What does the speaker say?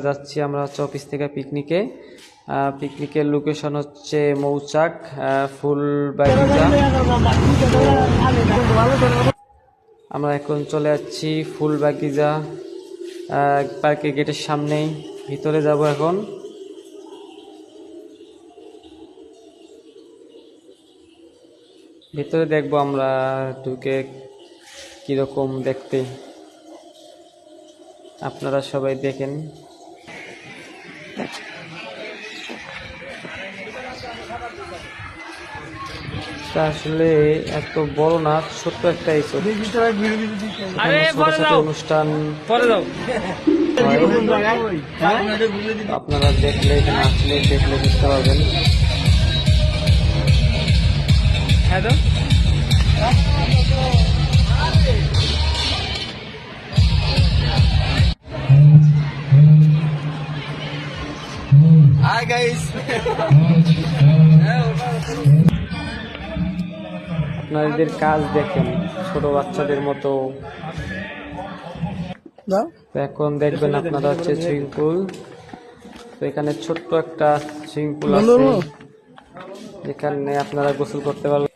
যাচ্ছি আমরা হচ্ছে অফিস থেকে পিকনিকে। পিকনিকের লোকেশন হচ্ছে মৌচাক ফুলবাগিচা। আমরা এখন চলে যাচ্ছি ফুলবাগিচা পার্কের গেটের সামনেই। ভিতরে যাব এখন। ভিতরে দেখবো আমরা ঢুকে কিরকম দেখতে, আপনারা সবাই দেখেন। আসলে এত বড় না, ছোট্ট একটা অনুষ্ঠান আপনারা দেখলে আসলে দেখলে বুঝতে পারবেন। Hi guys. আপনাদের কাজ দেখেন ছোট বাচ্চাদের মতো। এখন দেখবেন আপনারা হচ্ছে সুইমিং পুল। তো এখানে ছোট্ট একটা সুইমিং পুল আছে, যেখানে আপনারা গোসল করতে পারবেন।